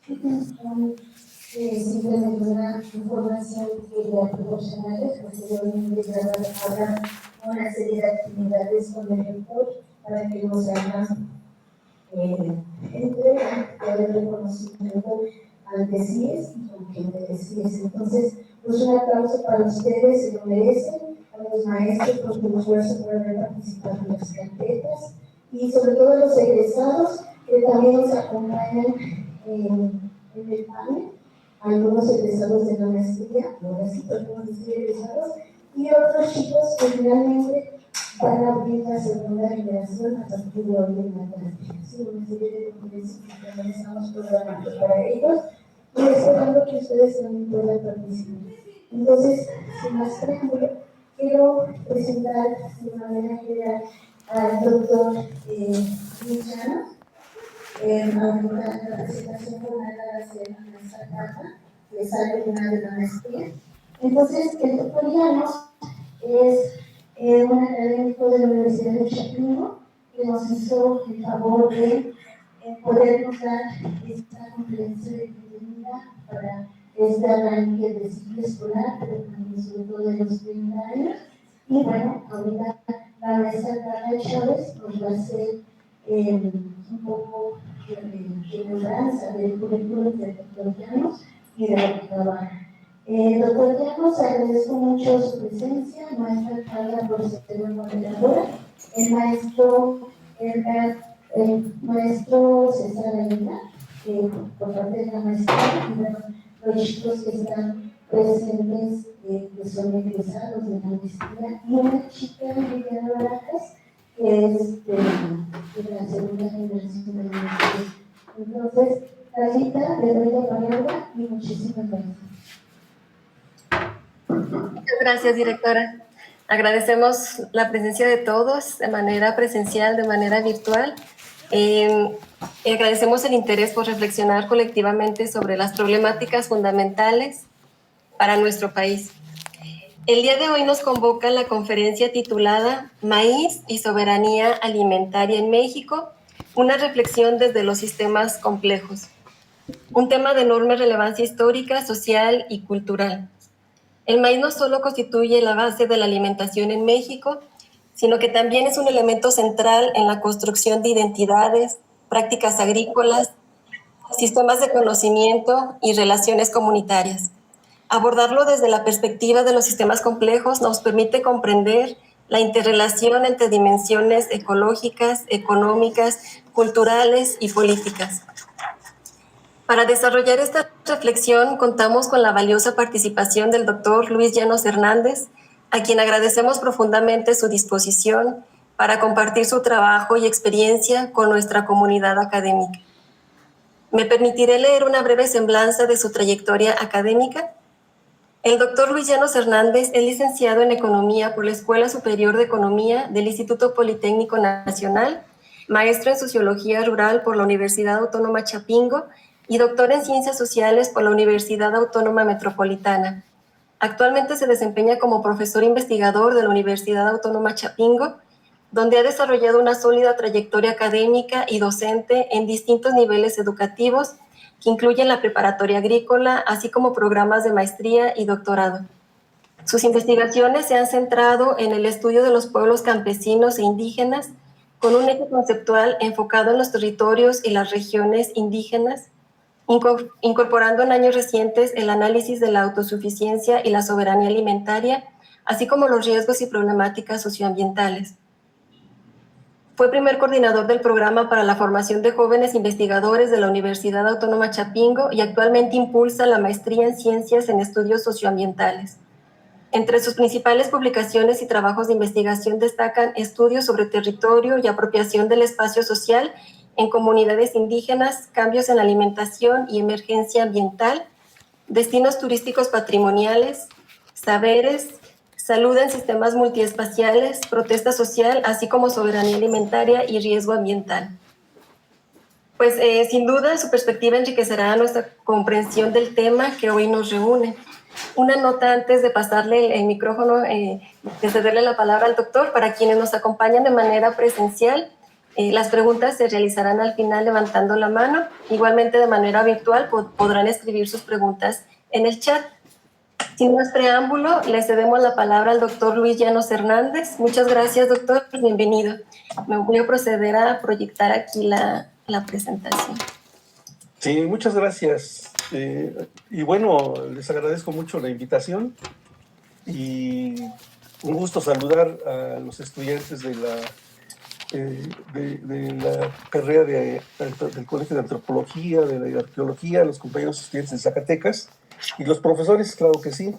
Simplemente una información que quería proporcionarles, posteriormente habrá una serie de actividades con el rector para que nos hagan el reconocimiento ante CIES y con gente de CIES. Entonces, pues un aplauso para ustedes, se lo merecen, a los maestros por su esfuerzo por haber participado en las carpetas y sobre todo a los egresados que también nos acompañan en el panel, algunos egresados de la maestría, ahora sí podemos decir egresados, y otros chicos que finalmente van a abrir la segunda generación a partir de hoy en adelante. Sí, una serie de conferencias que también estamos programando para ellos y esperando que ustedes también puedan participar. Entonces, sin más preámbulo, quiero presentar de manera general al doctor Luciano. La presentación formal va a ser en esta etapa, que sale una de la maestría. Entonces, el doctor Llanos es un académico de la Universidad de Chapingo que nos hizo el favor de podernos dar esta conferencia de bienvenida para este arranque de ciclo escolar, pero también sobre todo de los 30 años. Y bueno, ahorita la maestra Carla Chávez nos va a hacer un poco de remembranza del currículum del doctor Llanos y de lo que trabaja. Doctor Llanos, agradezco mucho su presencia, maestra Carla por ser moderadora, el maestro César Aguilar, por parte de la maestra, y bueno, los chicos que están presentes, que son egresados de la maestría, y una chica, Viviana Barajas, que es de la segunda generación de la maestría. Entonces, Carlita, le doy la palabra y muchísimas gracias. Muchas gracias, directora. Agradecemos la presencia de todos de manera presencial, de manera virtual. Agradecemos el interés por reflexionar colectivamente sobre las problemáticas fundamentales para nuestro país. El día de hoy nos convoca la conferencia titulada Maíz y soberanía alimentaria en México, una reflexión desde los sistemas complejos. Un tema de enorme relevancia histórica, social y cultural. El maíz no solo constituye la base de la alimentación en México, sino que también es un elemento central en la construcción de identidades, prácticas agrícolas, sistemas de conocimiento y relaciones comunitarias. Abordarlo desde la perspectiva de los sistemas complejos nos permite comprender la interrelación entre dimensiones ecológicas, económicas, culturales y políticas. Para desarrollar esta reflexión contamos con la valiosa participación del doctor Luis Llanos Hernández, a quien agradecemos profundamente su disposición para compartir su trabajo y experiencia con nuestra comunidad académica. Me permitiré leer una breve semblanza de su trayectoria académica. El doctor Luis Llanos Hernández es licenciado en Economía por la Escuela Superior de Economía del Instituto Politécnico Nacional, maestro en Sociología Rural por la Universidad Autónoma Chapingo y doctor en Ciencias Sociales por la Universidad Autónoma Metropolitana. Actualmente se desempeña como profesor investigador de la Universidad Autónoma Chapingo, donde ha desarrollado una sólida trayectoria académica y docente en distintos niveles educativos que incluyen la preparatoria agrícola, así como programas de maestría y doctorado. Sus investigaciones se han centrado en el estudio de los pueblos campesinos e indígenas, con un eje conceptual enfocado en los territorios y las regiones indígenas, incorporando en años recientes el análisis de la autosuficiencia y la soberanía alimentaria, así como los riesgos y problemáticas socioambientales. Fue primer coordinador del programa para la formación de jóvenes investigadores de la Universidad Autónoma Chapingo y actualmente impulsa la maestría en Ciencias en Estudios Socioambientales. Entre sus principales publicaciones y trabajos de investigación destacan estudios sobre territorio y apropiación del espacio social en comunidades indígenas, cambios en la alimentación y emergencia ambiental, destinos turísticos patrimoniales, saberes, salud en sistemas multiespaciales, protesta social, así como soberanía alimentaria y riesgo ambiental. Pues sin duda su perspectiva enriquecerá nuestra comprensión del tema que hoy nos reúne. Una nota antes de pasarle el micrófono, de cederle la palabra al doctor, para quienes nos acompañan de manera presencial, Las preguntas se realizarán al final levantando la mano. Igualmente, de manera virtual, podrán escribir sus preguntas en el chat. Sin más preámbulo, le cedemos la palabra al doctor Luis Llanos Hernández. Muchas gracias, doctor. Bienvenido. Me voy a proceder a proyectar aquí la presentación. Sí, muchas gracias. Y bueno, les agradezco mucho la invitación y un gusto saludar a los estudiantes de la carrera del Colegio de Antropología, de la Arqueología, los compañeros estudiantes de Zacatecas y los profesores, claro que sí,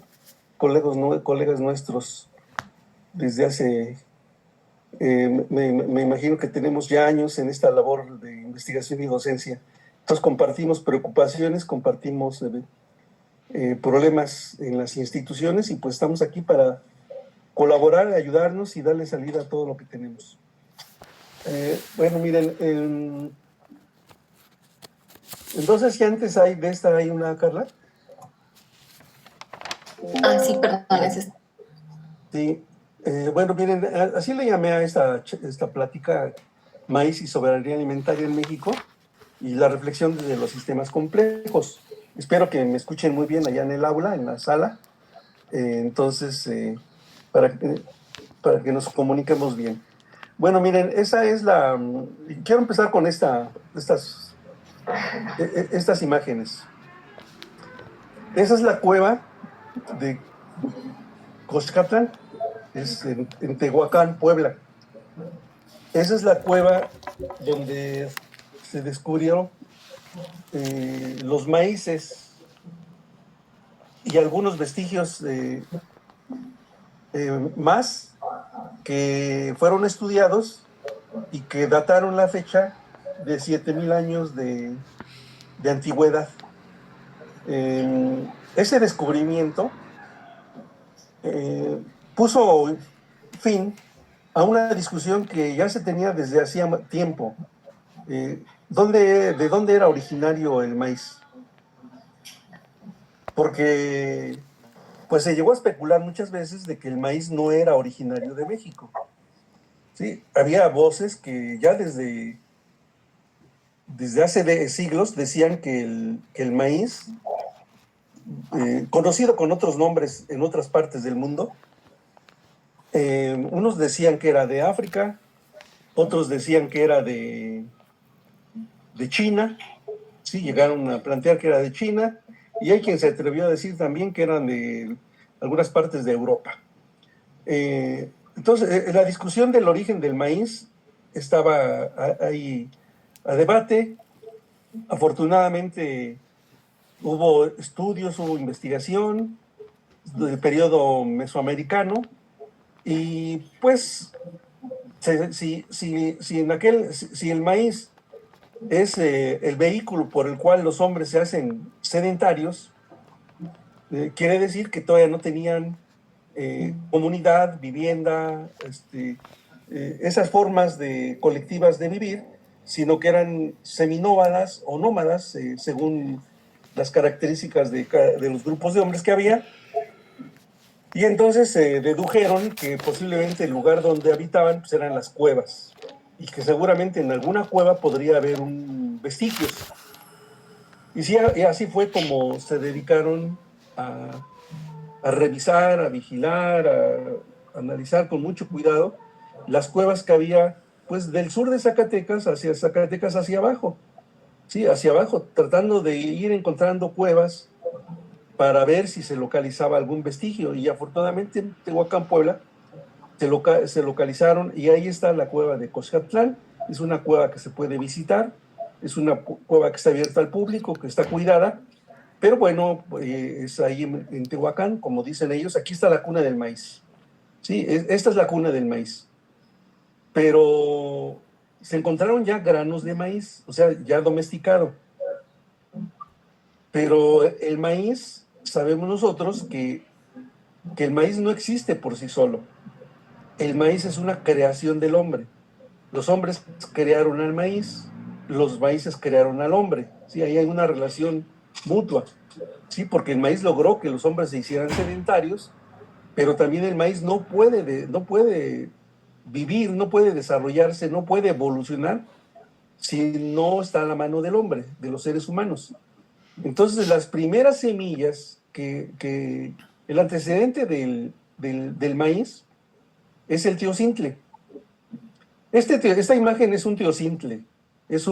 colegas nuestros desde hace, me imagino que tenemos ya años en esta labor de investigación y docencia. Entonces compartimos preocupaciones, compartimos problemas en las instituciones y pues estamos aquí para colaborar, ayudarnos y darle salida a todo lo que tenemos. Bueno, miren, entonces si antes hay de esta hay una, Carla. Ah, sí, perdón. Sí, bueno, miren, así le llamé a esta plática Maíz y soberanía alimentaria en México y la reflexión de los sistemas complejos. Espero que me escuchen muy bien allá en el aula, en la sala. Entonces, para que nos comuniquemos bien. Bueno, miren, esa es la... Quiero empezar con estas imágenes. Esa es la cueva de Coxcatlán, es en Tehuacán, Puebla. Esa es la cueva donde se descubrieron los maíces y algunos vestigios más que fueron estudiados y que dataron la fecha de 7,000 años de antigüedad. Ese descubrimiento puso fin a una discusión que ya se tenía desde hacía tiempo. ¿De dónde era originario el maíz? Porque pues se llegó a especular muchas veces de que el maíz no era originario de México. ¿Sí? Había voces que ya desde hace siglos decían que el maíz, conocido con otros nombres en otras partes del mundo, unos decían que era de África, otros decían que era de China, sí, llegaron a plantear que era de China, y hay quien se atrevió a decir también que eran de algunas partes de Europa. Entonces, la discusión del origen del maíz estaba ahí a debate. Afortunadamente hubo estudios, hubo investigación del periodo mesoamericano y pues si el maíz es el vehículo por el cual los hombres se hacen sedentarios, quiere decir que todavía no tenían comunidad, vivienda, esas formas colectivas de vivir, sino que eran seminómadas o nómadas, según las características de los grupos de hombres que había. Y entonces dedujeron que posiblemente el lugar donde habitaban pues, eran las cuevas, y que seguramente en alguna cueva podría haber vestigios. Y así fue como se dedicaron a revisar, a vigilar, a analizar con mucho cuidado las cuevas que había pues del sur de Zacatecas hacia abajo, sí, hacia abajo, tratando de ir encontrando cuevas para ver si se localizaba algún vestigio. Y afortunadamente en Tehuacán, Puebla, se localizaron, y ahí está la cueva de Coxcatlán. Es una cueva que se puede visitar, es una cueva que está abierta al público, que está cuidada, pero bueno, es ahí en Tehuacán, como dicen ellos. Aquí está la cuna del maíz. Sí, esta es la cuna del maíz. Pero se encontraron ya granos de maíz, o sea, ya domesticado. Pero el maíz, sabemos nosotros que el maíz no existe por sí solo. El maíz es una creación del hombre. Los hombres crearon al maíz, los maíces crearon al hombre. Sí, ahí hay una relación mutua. Sí, porque el maíz logró que los hombres se hicieran sedentarios, pero también el maíz no puede vivir, no puede desarrollarse, no puede evolucionar si no está a la mano del hombre, de los seres humanos. Entonces, las primeras semillas el antecedente del maíz es el teocintle. Esta imagen es un teocintle, es es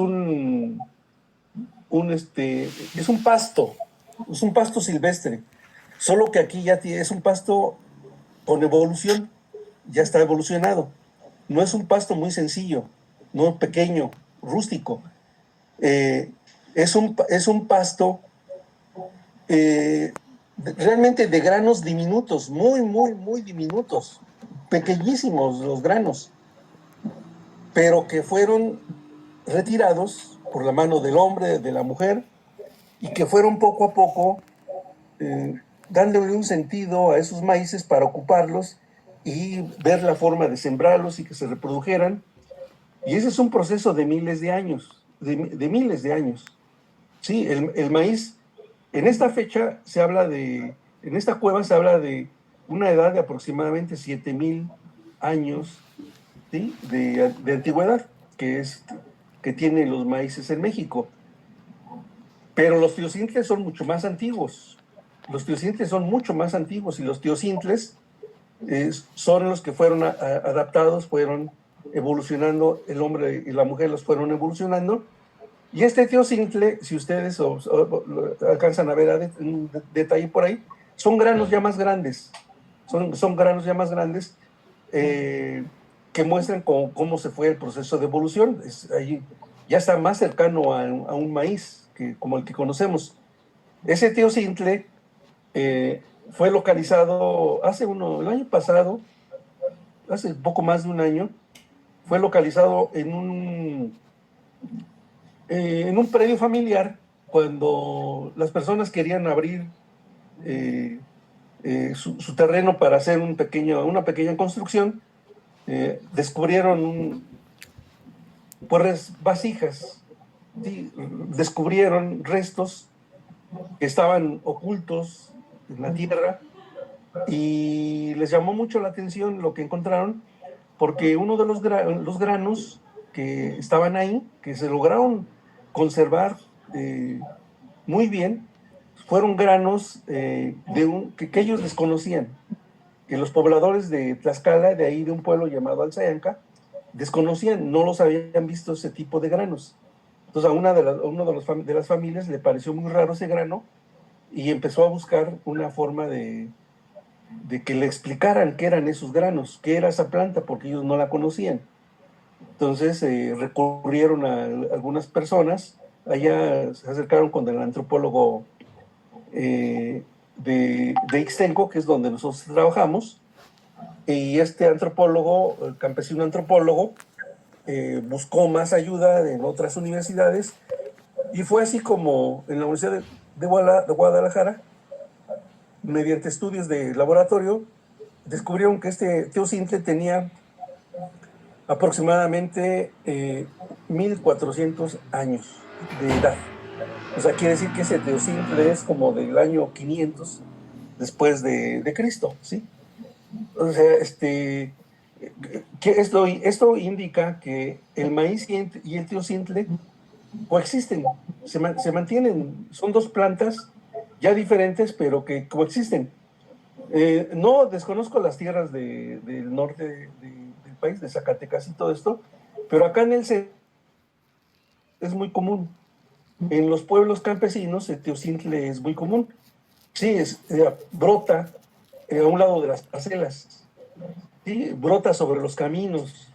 un pasto silvestre, solo que aquí ya es un pasto con evolución, ya está evolucionado. No es un pasto muy sencillo, no pequeño, rústico. Es un pasto realmente de granos diminutos, muy, muy, muy diminutos, pequeñísimos los granos, pero que fueron retirados por la mano del hombre, de la mujer, y que fueron poco a poco dándole un sentido a esos maíces para ocuparlos y ver la forma de sembrarlos y que se reprodujeran. Y ese es un proceso de miles de años, de miles de años. Sí, el maíz, en esta fecha se habla en esta cueva se habla de una edad de aproximadamente 7,000 años, ¿sí? de antigüedad, que tienen los maíces en México. Pero los teocintles son mucho más antiguos. Los teocintles son mucho más antiguos y los teocintles son los que fueron adaptados, fueron evolucionando, el hombre y la mujer los fueron evolucionando. Y este teocintle, si ustedes alcanzan a ver un detalle por ahí, son granos ya más grandes. Son granos ya más grandes que muestran cómo se fue el proceso de evolución. Ahí ya está más cercano a un maíz como el que conocemos. Ese teocintle fue localizado el año pasado, hace poco más de un año, fue localizado en un predio familiar cuando las personas querían abrir su terreno para hacer una pequeña construcción. Descubrieron pues vasijas, ¿sí? Descubrieron restos que estaban ocultos en la tierra y les llamó mucho la atención lo que encontraron, porque uno de los granos que estaban ahí, que se lograron conservar muy bien, fueron granos que ellos desconocían, que los pobladores de Tlaxcala, de ahí de un pueblo llamado Alzayanca, desconocían, no los habían visto ese tipo de granos. Entonces a uno de las familias le pareció muy raro ese grano y empezó a buscar una forma de que le explicaran qué eran esos granos, qué era esa planta, porque ellos no la conocían. Entonces recurrieron a algunas personas, allá se acercaron con el antropólogo de Ixtenco, que es donde nosotros trabajamos, y este antropólogo, el campesino antropólogo, buscó más ayuda en otras universidades, y fue así como en la Universidad de Guadalajara, mediante estudios de laboratorio, descubrieron que este teocintle tenía aproximadamente 1,400 años de edad. O sea, quiere decir que ese teocintle es como del año 500 después de Cristo, ¿sí? O sea, que esto indica que el maíz y el teocintle coexisten, se mantienen, son dos plantas ya diferentes, pero que coexisten. No desconozco las tierras del norte del país, de Zacatecas y todo esto, pero acá en el centro es muy común. En los pueblos campesinos el teocintle es muy común. Sí, brota a un lado de las parcelas, ¿sí? Brota sobre los caminos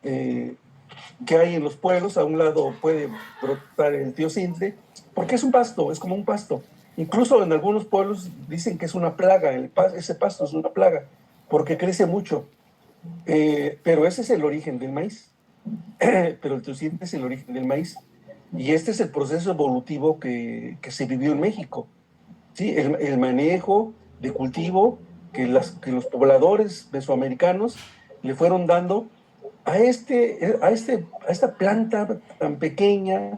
que hay en los pueblos. A un lado puede brotar el teocintle, porque es un pasto, es como un pasto. Incluso en algunos pueblos dicen que es una plaga, ese pasto es una plaga, porque crece mucho. Pero ese es el origen del maíz. Pero el teocintle es el origen del maíz. Y este es el proceso evolutivo que se vivió en México. ¿Sí? El manejo de cultivo que los pobladores mesoamericanos le fueron dando a esta planta tan pequeña,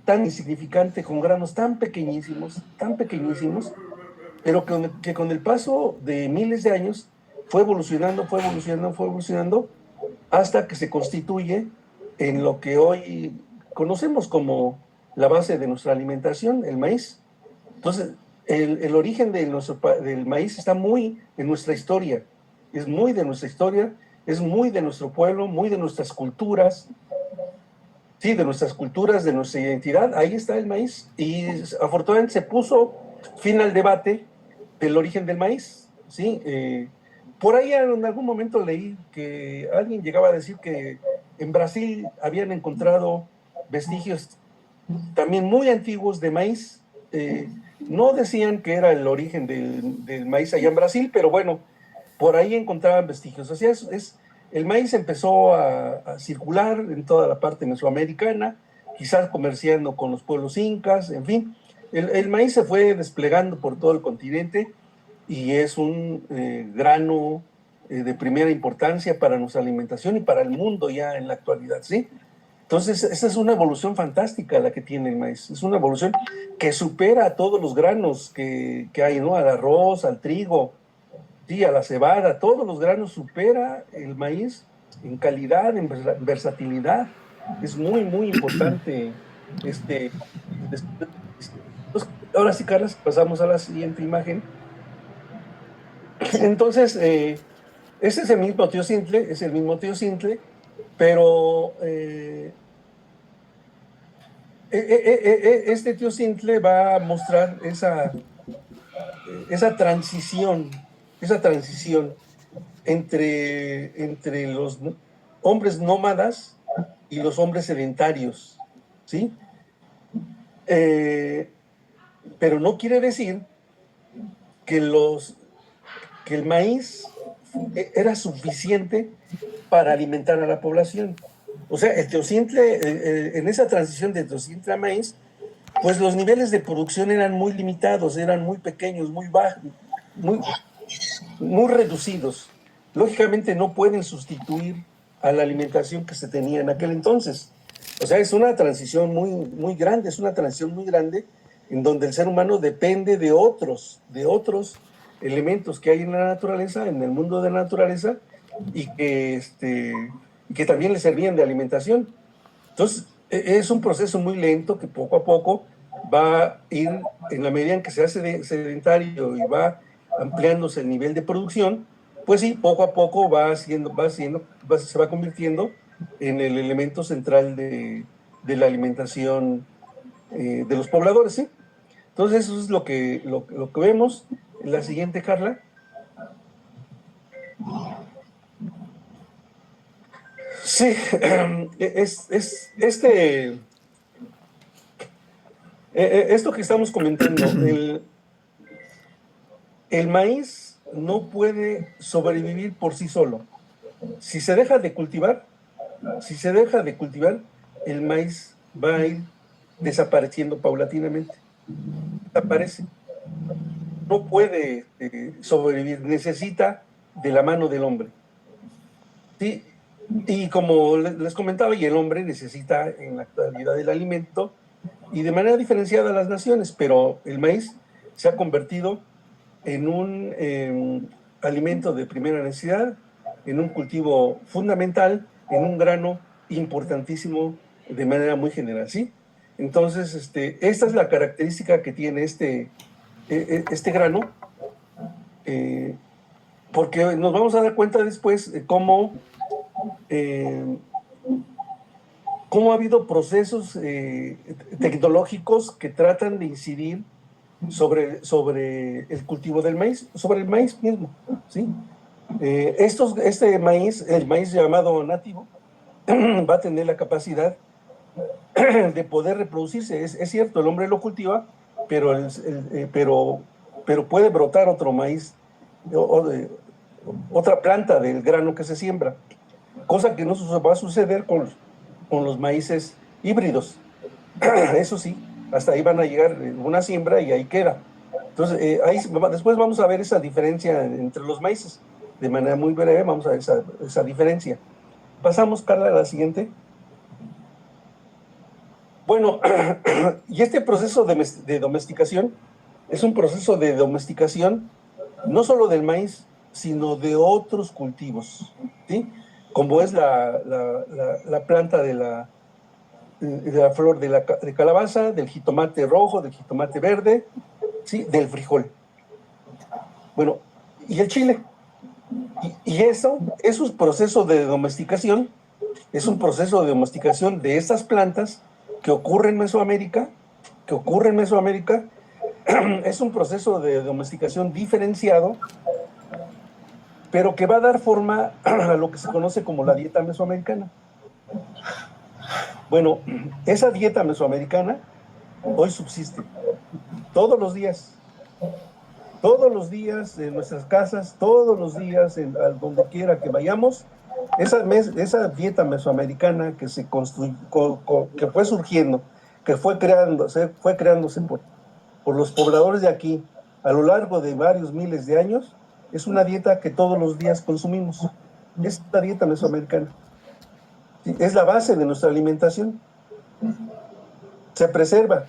tan insignificante, con granos tan pequeñísimos, pero que con el paso de miles de años fue evolucionando, fue evolucionando, fue evolucionando, hasta que se constituye en lo que hoy conocemos como la base de nuestra alimentación, el maíz. Entonces, el origen de del maíz está muy en nuestra historia, es muy de nuestra historia, es muy de nuestro pueblo, muy de nuestras culturas, sí, de nuestras culturas, de nuestra identidad, ahí está el maíz. Y afortunadamente se puso fin al debate del origen del maíz, ¿sí? Por ahí en algún momento leí que alguien llegaba a decir que en Brasil habían encontrado vestigios también muy antiguos de maíz. No decían que era el origen del maíz allá en Brasil, pero bueno, por ahí encontraban vestigios. O sea, el maíz empezó a circular en toda la parte mesoamericana, quizás comerciando con los pueblos incas, en fin. El maíz se fue desplegando por todo el continente y es un grano de primera importancia para nuestra alimentación y para el mundo ya en la actualidad, ¿sí? Entonces, esa es una evolución fantástica la que tiene el maíz. Es una evolución que supera a todos los granos que hay, ¿no? Al arroz, al trigo, sí, a la cebada, todos los granos supera el maíz en calidad, en versatilidad. Es muy, muy importante. Entonces, ahora sí, Carlos, pasamos a la siguiente imagen. Entonces, ese es el mismo teocintle, es el mismo teocintle, pero este teocintle va a mostrar esa transición entre los hombres nómadas y los hombres sedentarios, ¿sí? Pero no quiere decir que el maíz era suficiente para alimentar a la población. O sea, el teocintle, en esa transición de teocintle a maíz, pues los niveles de producción eran muy limitados, eran muy pequeños, muy bajos, muy reducidos. Lógicamente no pueden sustituir a la alimentación que se tenía en aquel entonces. O sea, es una transición muy grande, es una transición muy grande en donde el ser humano depende de otros elementos que hay en la naturaleza, en el mundo de la naturaleza, y que también le servían de alimentación. Entonces, es un proceso muy lento que poco a poco va a ir, en la medida en que se hace sedentario y va ampliándose el nivel de producción, pues sí, poco a poco se va convirtiendo en el elemento central de la alimentación de los pobladores, ¿sí? Entonces, eso es lo que vemos. En la siguiente, Carla. Sí, esto que estamos comentando, el maíz no puede sobrevivir por sí solo. Si se deja de cultivar, el maíz va a ir desapareciendo paulatinamente. Desaparece. No puede sobrevivir, necesita de la mano del hombre. Sí, y como les comentaba, y el hombre necesita en la actualidad el alimento y de manera diferenciada a las naciones, pero el maíz se ha convertido en un alimento de primera necesidad, en un cultivo fundamental, en un grano importantísimo de manera muy general, ¿sí? Entonces, esta es la característica que tiene este grano, porque nos vamos a dar cuenta después cómo ha habido procesos tecnológicos que tratan de incidir sobre el cultivo del maíz, sobre el maíz mismo, ¿sí? Este maíz, el maíz llamado nativo, va a tener la capacidad de poder reproducirse. Es cierto, el hombre lo cultiva, pero puede brotar otro maíz, otra planta del grano que se siembra, cosa que no va a suceder con los maíces híbridos. Eso sí, hasta ahí van a llegar una siembra y ahí queda. Entonces, después vamos a ver esa diferencia entre los maíces. De manera muy breve vamos a ver esa diferencia. Pasamos, Carla, a la siguiente. Bueno, y este proceso de domesticación es un proceso de domesticación no solo del maíz, sino de otros cultivos, ¿sí? Como es la planta de la flor de calabaza, del jitomate rojo, del jitomate verde, ¿sí? Del frijol. Bueno, y el chile. Y eso es un proceso de domesticación, es un proceso de domesticación de estas plantas que ocurre en Mesoamérica, es un proceso de domesticación diferenciado, pero que va a dar forma a lo que se conoce como la dieta mesoamericana. Bueno, esa dieta mesoamericana hoy subsiste todos los días en nuestras casas, todos los días a donde quiera que vayamos. Esa dieta mesoamericana que que fue surgiendo, que fue creándose por los pobladores de aquí a lo largo de varios miles de años, es una dieta que todos los días consumimos. Es la dieta mesoamericana. ¿Sí? Es la base de nuestra alimentación. Se preserva.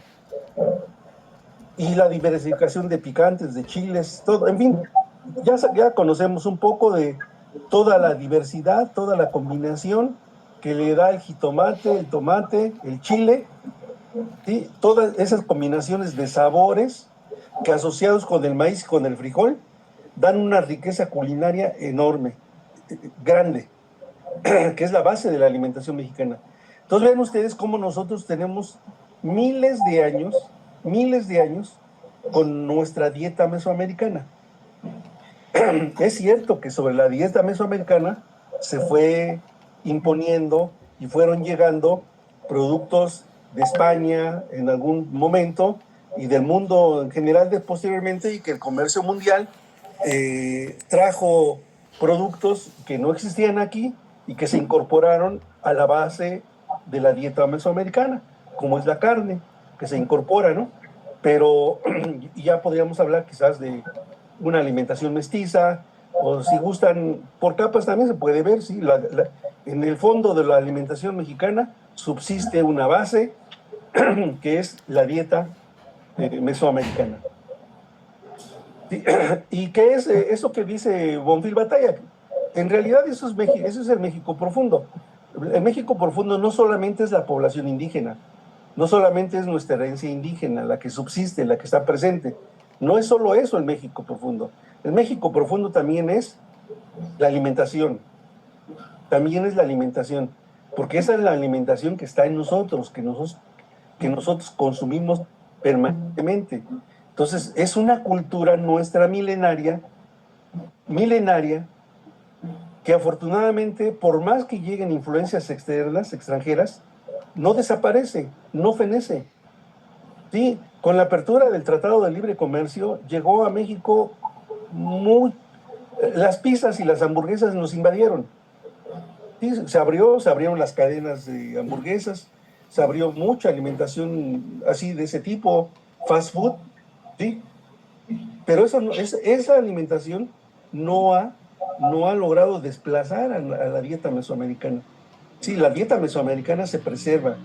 Y la diversificación de picantes, de chiles, todo, en fin, ya conocemos un poco de toda la diversidad, toda la combinación que le da el jitomate, el tomate, el chile, ¿sí? Todas esas combinaciones de sabores que asociados con el maíz y con el frijol dan una riqueza culinaria enorme, grande, que es la base de la alimentación mexicana. Entonces ven ustedes cómo nosotros tenemos miles de años con nuestra dieta mesoamericana. Es cierto que sobre la dieta mesoamericana se fue imponiendo y fueron llegando productos de España en algún momento y del mundo en general posteriormente, y que el comercio mundial trajo productos que no existían aquí y que se incorporaron a la base de la dieta mesoamericana, como es la carne, que se incorpora, ¿no? Pero ya podríamos hablar quizás de una alimentación mestiza, o si gustan, por capas también se puede ver, sí, en el fondo de la alimentación mexicana subsiste una base que es la dieta mesoamericana. ¿Sí? ¿Y qué es eso que dice Bonfil Batalla? En realidad eso es el México profundo. El México profundo no solamente es la población indígena, no solamente es nuestra herencia indígena la que subsiste, la que está presente. No es solo eso el México profundo. El México profundo también es la alimentación. También es la alimentación. Porque esa es la alimentación que está en nosotros, que nosotros consumimos permanentemente. Entonces, es una cultura nuestra milenaria, que afortunadamente, por más que lleguen influencias externas, extranjeras, no desaparece, no fenece. Sí, con la apertura del Tratado de Libre Comercio llegó a México las pizzas y las hamburguesas nos invadieron. Sí, se abrieron las cadenas de hamburguesas, se abrió mucha alimentación así de ese tipo, fast food, sí, pero esa alimentación no ha logrado desplazar a la dieta mesoamericana. Sí, la dieta mesoamericana se preserva,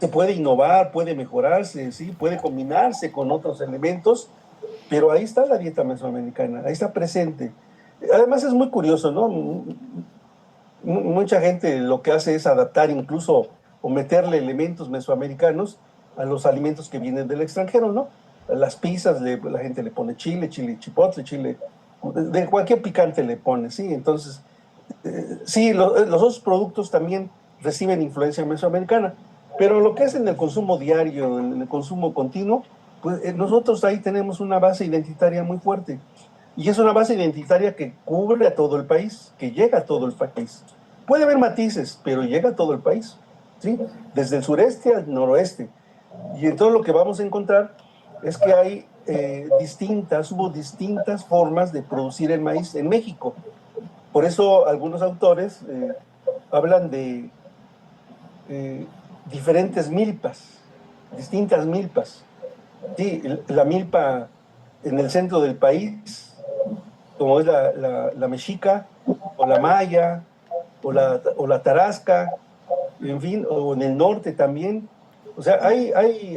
se puede innovar, puede mejorarse, ¿sí? Puede combinarse con otros elementos, pero ahí está la dieta mesoamericana, ahí está presente. Además es muy curioso, ¿no? Mucha gente lo que hace es adaptar incluso o meterle elementos mesoamericanos a los alimentos que vienen del extranjero, ¿no? A las pizzas la gente le pone chile chipotle, chile, de cualquier picante le pone, ¿sí? Entonces, sí, los otros productos también reciben influencia mesoamericana, pero lo que es en el consumo diario, en el consumo continuo, pues nosotros ahí tenemos una base identitaria muy fuerte. Y es una base identitaria que cubre a todo el país, que llega a todo el país. Puede haber matices, pero llega a todo el país, ¿sí? Desde el sureste al noroeste. Y entonces lo que vamos a encontrar es que hay hubo distintas formas de producir el maíz en México. Por eso algunos autores hablan de diferentes milpas, distintas milpas. Sí, la milpa en el centro del país, como es la mexica, o la maya, o la tarasca, en fin, o en el norte también. O sea,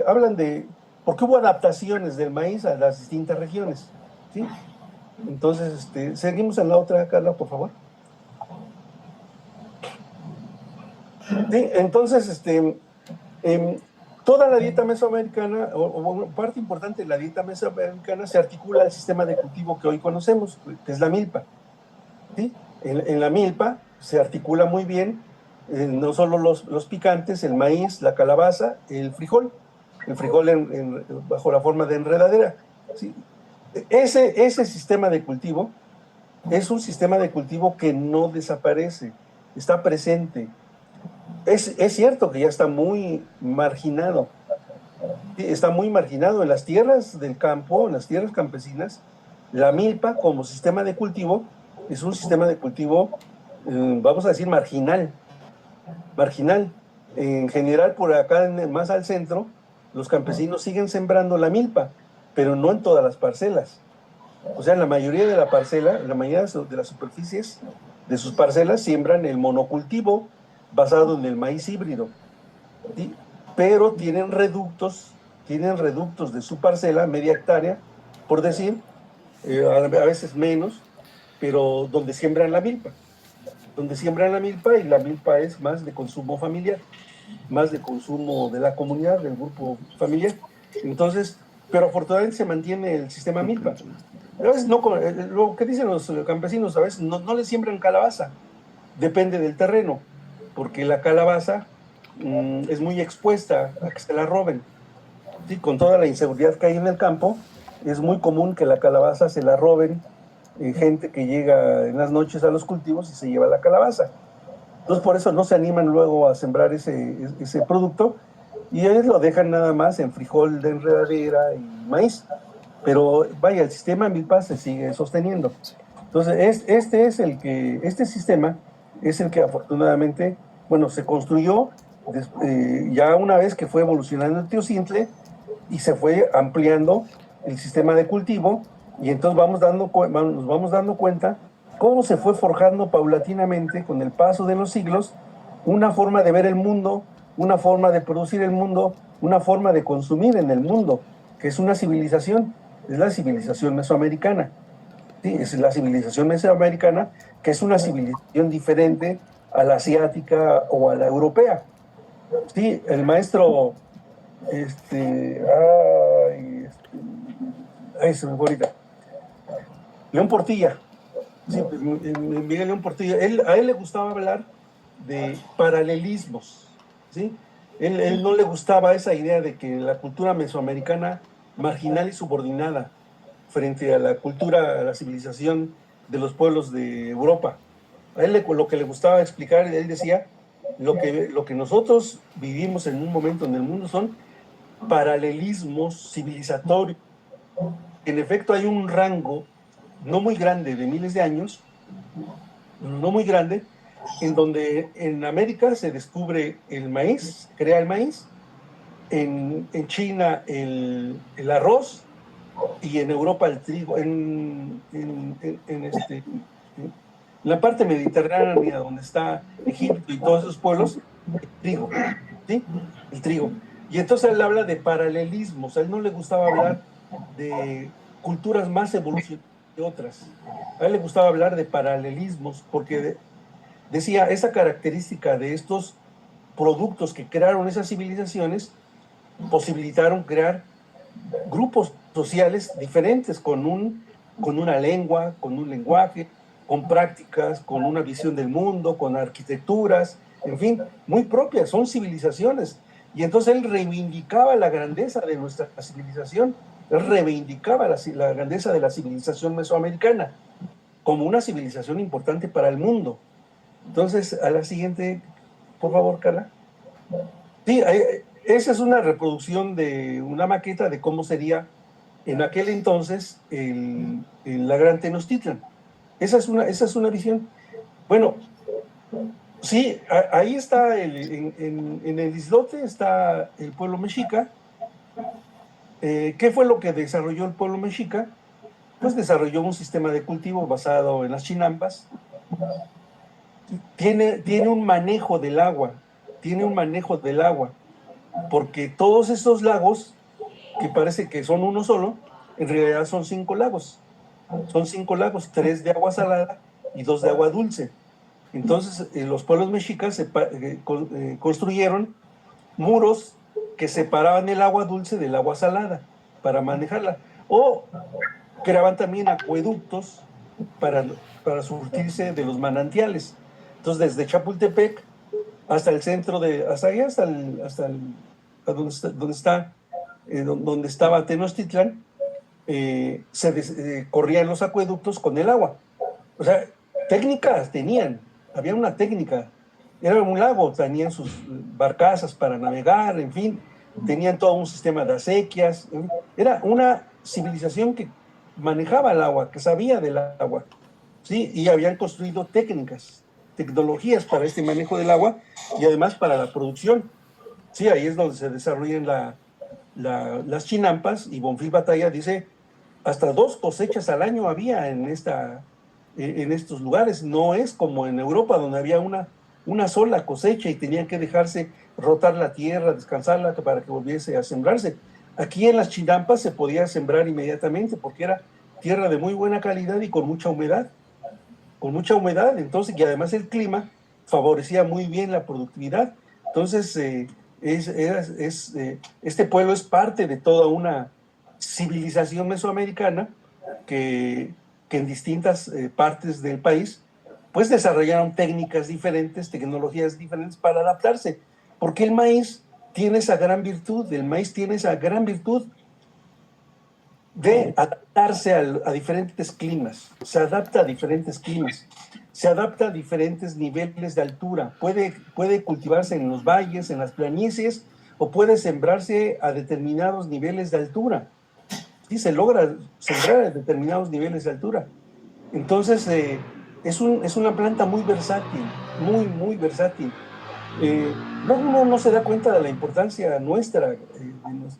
hablan de, porque hubo adaptaciones del maíz a las distintas regiones, ¿sí? Entonces, seguimos en la otra, Carla, por favor. Sí, entonces, toda la dieta mesoamericana, o parte importante de la dieta mesoamericana, se articula al sistema de cultivo que hoy conocemos, que es la milpa. ¿Sí? En la milpa se articula muy bien no solo los picantes, el maíz, la calabaza, el frijol bajo la forma de enredadera. ¿Sí? Ese sistema de cultivo es un sistema de cultivo que no desaparece, está presente. Es cierto que ya está muy marginado, está muy marginado en las tierras del campo, en las tierras campesinas. La milpa como sistema de cultivo es un sistema de cultivo, vamos a decir, marginal. En general, por acá más al centro, los campesinos siguen sembrando la milpa, pero no en todas las parcelas. O sea, en la mayoría de la parcela, en la mayoría de las superficies de sus parcelas siembran el monocultivo basado en el maíz híbrido. ¿Sí? Pero tienen reductos de su parcela, media hectárea, por decir, a veces menos, pero donde siembran la milpa, y la milpa es más de consumo familiar, más de consumo de la comunidad, del grupo familiar. Entonces, pero afortunadamente se mantiene el sistema milpa. A veces no, lo que dicen los campesinos, a veces no le siembran calabaza, depende del terreno, porque la calabaza es muy expuesta a que se la roben. ¿Sí? Con toda la inseguridad que hay en el campo, es muy común que la calabaza se la roben gente que llega en las noches a los cultivos y se lleva la calabaza. Entonces por eso no se animan luego a sembrar ese producto, y ellos lo dejan nada más en frijol de enredadera y maíz. Pero vaya, el sistema milpa se sigue sosteniendo. Entonces, este sistema es el que afortunadamente, bueno, se construyó ya una vez que fue evolucionando el Teocintle y se fue ampliando el sistema de cultivo, y entonces nos vamos dando cuenta cómo se fue forjando paulatinamente con el paso de los siglos una forma de ver el mundo, una forma de producir el mundo, una forma de consumir en el mundo, que es una civilización, es la civilización mesoamericana. Sí, es la civilización mesoamericana, que es una civilización diferente a la asiática o a la europea. Sí, el maestro, se me fue ahorita, León Portilla, sí, Miguel León Portilla, a él le gustaba hablar de paralelismos, ¿sí? Él no le gustaba esa idea de que la cultura mesoamericana marginal y subordinada frente a la cultura, a la civilización de los pueblos de Europa. A él lo que le gustaba explicar, él decía, lo que nosotros vivimos en un momento en el mundo son paralelismos civilizatorios. En efecto, hay un rango no muy grande de miles de años, no muy grande, en donde en América se descubre el maíz, crea el maíz, en China el arroz, y en Europa el trigo, en la parte mediterránea donde está Egipto y todos esos pueblos, el trigo, ¿sí? El trigo. Y entonces él habla de paralelismos, a él no le gustaba hablar de culturas más evolucionadas que otras, a él le gustaba hablar de paralelismos, porque decía, esa característica de estos productos que crearon esas civilizaciones posibilitaron crear grupos sociales diferentes con una lengua, con un lenguaje, con prácticas, con una visión del mundo, con arquitecturas, en fin, muy propias, son civilizaciones. Y entonces él reivindicaba la grandeza de nuestra civilización, él reivindicaba la grandeza de la civilización mesoamericana como una civilización importante para el mundo. Entonces, a la siguiente, por favor, Carla. Sí, esa es una reproducción de una maqueta de cómo sería en aquel entonces la Gran Tenochtitlan. Esa es una visión. Bueno, sí, ahí está, en el islote está el pueblo mexica. ¿Qué fue lo que desarrolló el pueblo mexica? Pues desarrolló un sistema de cultivo basado en las chinampas. Tiene un manejo del agua, porque todos estos lagos, que parece que son uno solo, en realidad son 5 lagos. Son 5 lagos, 3 de agua salada y 2 de agua dulce. Entonces, los pueblos mexicas construyeron muros que separaban el agua dulce del agua salada para manejarla. O creaban también acueductos para, para surtirse de los manantiales. Entonces, desde Chapultepec hasta el centro de, hasta allá, a donde estaba Tenochtitlán, corrían los acueductos con el agua. O sea, técnicas tenían, había una técnica. Era un lago, tenían sus barcazas para navegar, en fin, tenían todo un sistema de acequias. Era una civilización que manejaba el agua, que sabía del agua, ¿sí? Y habían construido tecnologías para este manejo del agua y además para la producción. Sí, ahí es donde se desarrollan las chinampas, y Bonfil Batalla dice, hasta 2 cosechas al año había en estos lugares. No es como en Europa, donde había una sola cosecha y tenían que dejarse rotar la tierra, descansarla para que volviese a sembrarse. Aquí en las chinampas se podía sembrar inmediatamente porque era tierra de muy buena calidad y con mucha humedad. Entonces, y además el clima favorecía muy bien la productividad. Entonces, este pueblo es parte de toda una civilización mesoamericana que en distintas partes del país pues desarrollaron técnicas diferentes, tecnologías diferentes para adaptarse, porque el maíz tiene esa gran virtud de adaptarse a diferentes climas, se adapta a diferentes climas, se adapta a diferentes niveles de altura, puede cultivarse en los valles, en las planicies, o puede sembrarse a determinados niveles de altura. Sí, se logra sembrar a determinados niveles de altura. Entonces, es una planta muy versátil, muy, muy versátil. Luego uno no se da cuenta de la importancia nuestra,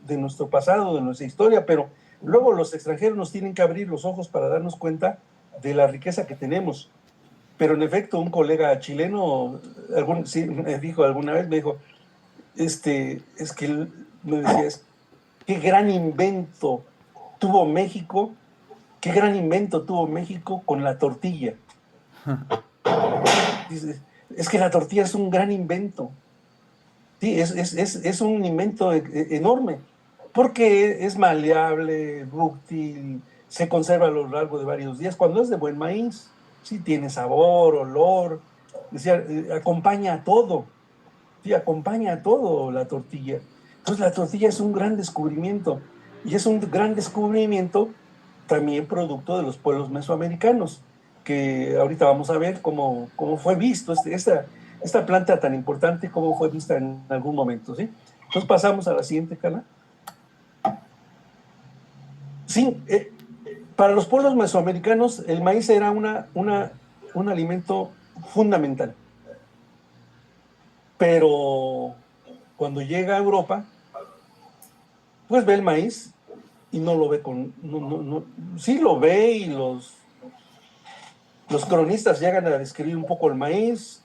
de nuestro pasado, de nuestra historia, pero luego los extranjeros nos tienen que abrir los ojos para darnos cuenta de la riqueza que tenemos. Pero en efecto, un colega chileno sí, me dijo alguna vez, me dijo, es que él me decía, qué gran invento tuvo México, qué gran invento tuvo México con la tortilla. Dice, es que la tortilla es un gran invento. Sí, es un invento enorme, porque es maleable, dúctil, se conserva a lo largo de varios días. Cuando es de buen maíz, sí tiene sabor, olor, decía, acompaña a todo, sí, acompaña a todo la tortilla. Entonces la tortilla es un gran descubrimiento, y es un gran descubrimiento también producto de los pueblos mesoamericanos, que ahorita vamos a ver cómo fue visto esta planta tan importante, cómo fue vista en algún momento, ¿sí? Entonces pasamos a la siguiente, Carla. Sí, para los pueblos mesoamericanos el maíz era un alimento fundamental, pero cuando llega a Europa, pues ve el maíz y no lo ve sí lo ve, y los cronistas llegan a describir un poco el maíz.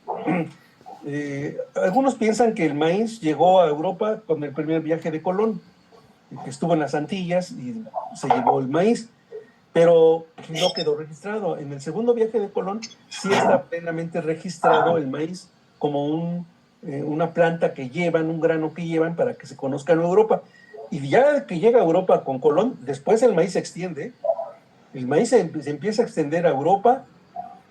Algunos piensan que el maíz llegó a Europa con el primer viaje de Colón, que estuvo en las Antillas y se llevó el maíz, pero no quedó registrado. En el segundo viaje de Colón sí está plenamente registrado el maíz como una planta que llevan, un grano que llevan para que se conozca en Europa. Y ya que llega a Europa con Colón, después el maíz se extiende, el maíz se empieza a extender a Europa,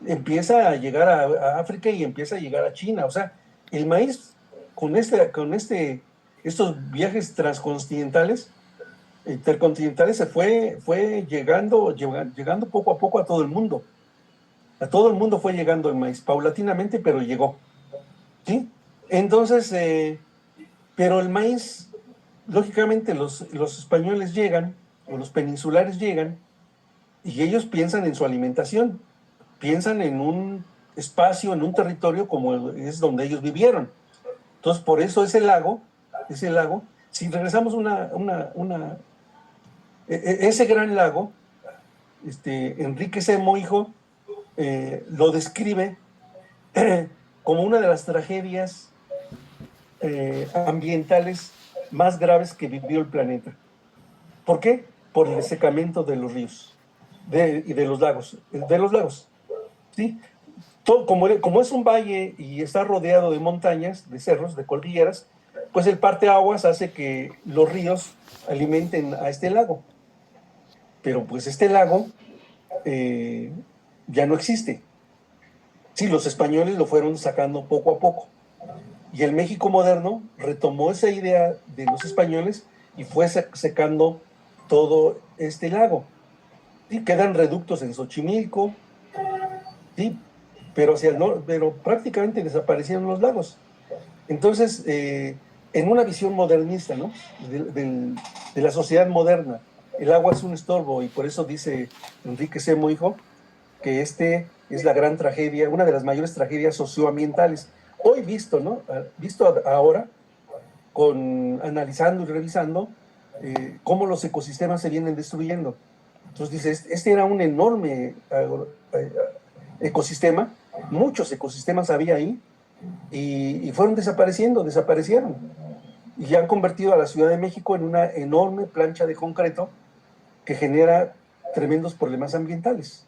empieza a llegar a África y empieza a llegar a China. O sea, el maíz con estos viajes intercontinentales se fue llegando poco a poco a todo el mundo. A todo el mundo fue llegando el maíz, paulatinamente, pero llegó. ¿Sí? Entonces, pero el maíz, lógicamente los españoles llegan, o los peninsulares llegan, y ellos piensan en su alimentación, piensan en un espacio, en un territorio como es donde ellos vivieron. Entonces, por eso ese lago, si regresamos ese gran lago, Enrique C. Mohijo lo describe como una de las tragedias ambientales más graves que vivió el planeta. ¿Por qué? Por el secamiento de los ríos. y de los lagos, ¿sí? Todo, como es un valle y está rodeado de montañas, de cerros, de cordilleras, pues el parteaguas hace que los ríos alimenten a este lago. Pero pues este lago ya no existe. Sí, los españoles lo fueron sacando poco a poco. Y el México moderno retomó esa idea de los españoles y fue secando todo este lago. Sí, quedan reductos en Xochimilco, sí, pero, pero prácticamente desaparecieron los lagos. Entonces, en una visión modernista, ¿no? De la sociedad moderna, el agua es un estorbo y por eso dice Enrique C. Moijo que este es la gran tragedia, una de las mayores tragedias socioambientales. Hoy visto, ¿no? Visto ahora, analizando y revisando cómo los ecosistemas se vienen destruyendo. Entonces dice, este era un enorme ecosistema, muchos ecosistemas había ahí, y fueron desaparecieron. Y han convertido a la Ciudad de México en una enorme plancha de concreto que genera tremendos problemas ambientales.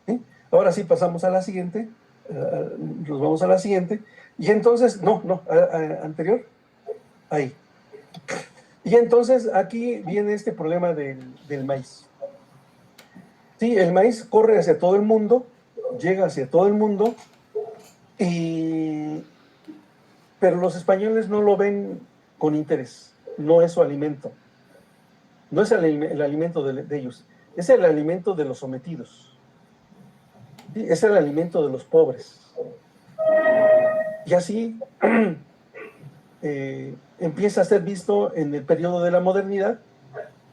¿Sí? Ahora sí pasamos a la siguiente, nos vamos a la siguiente, y entonces, anterior, ahí. Y entonces aquí viene este problema del maíz. Sí, el maíz corre hacia todo el mundo, llega hacia todo el mundo, pero los españoles no lo ven con interés, no es su alimento, no es el alimento de ellos, es el alimento de los sometidos, ¿sí? Es el alimento de los pobres. Y así empieza a ser visto en el periodo de la modernidad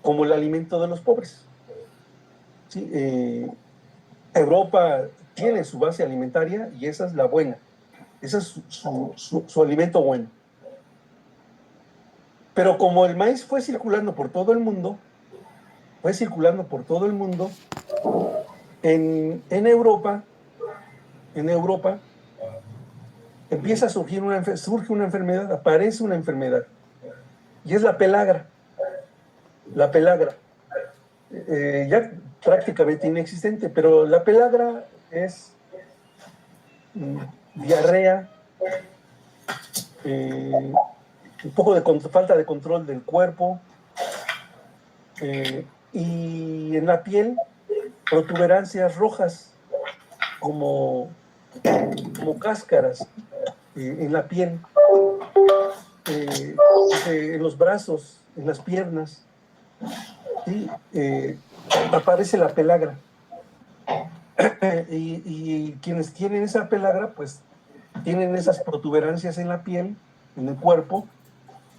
como el alimento de los pobres. ¿Sí? Europa tiene su base alimentaria y esa es la buena, ese es su alimento bueno. Pero como el maíz fue circulando por todo el mundo, en Europa empieza a surge una enfermedad, aparece una enfermedad, y es la pelagra. La pelagra, ya prácticamente inexistente, pero la pelagra es diarrea, un poco de falta de control del cuerpo, y en la piel protuberancias rojas como cáscaras en la piel, en los brazos, en las piernas, ¿sí? Aparece la pelagra. Y quienes tienen esa pelagra, pues tienen esas protuberancias en la piel, en el cuerpo,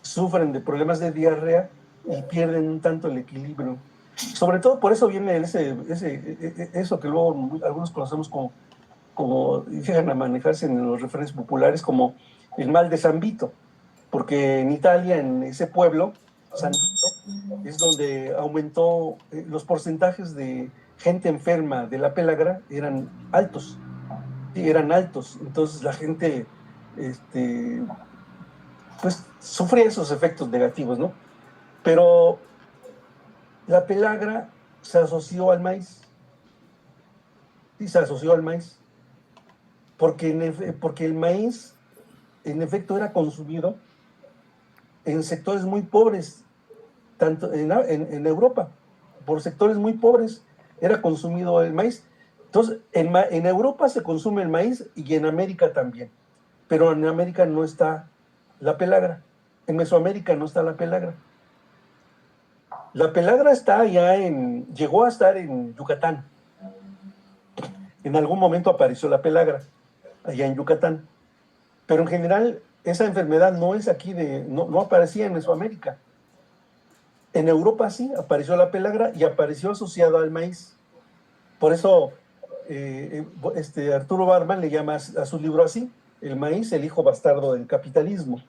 sufren de problemas de diarrea y pierden un tanto el equilibrio. Sobre todo por eso viene eso que luego algunos conocemos como llegan a manejarse en los referentes populares como el mal de San Vito, porque en Italia, en ese pueblo, San Vito, es donde aumentó los porcentajes de gente enferma de la pelagra, eran altos, sí, eran altos, entonces la gente pues sufría esos efectos negativos, ¿no? Pero la pelagra se asoció al maíz, sí, se asoció al maíz, porque el maíz en efecto era consumido en sectores muy pobres, tanto en Europa, por sectores muy pobres era consumido el maíz. Entonces, en Europa se consume el maíz y en América también, pero en América no está la pelagra, en Mesoamérica no está la pelagra. La pelagra llegó a estar en Yucatán. En algún momento apareció la pelagra allá en Yucatán. Pero en general, esa enfermedad no es aquí no aparecía en Mesoamérica. En Europa sí apareció la pelagra y apareció asociado al maíz. Por eso Arturo Barman le llama a su libro así: el maíz, el hijo bastardo del capitalismo.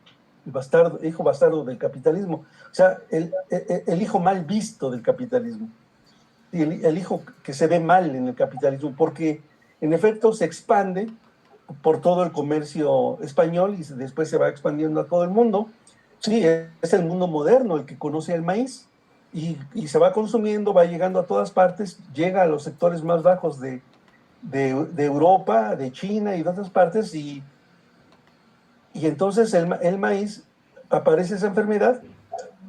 Hijo bastardo del capitalismo. O sea, el hijo mal visto del capitalismo. Y el hijo que se ve mal en el capitalismo, porque en efecto se expande por todo el comercio español y después se va expandiendo a todo el mundo. Sí, es el mundo moderno el que conoce el maíz, y se va consumiendo, va llegando a todas partes, llega a los sectores más bajos de Europa, de China y de otras partes, y entonces el maíz, aparece esa enfermedad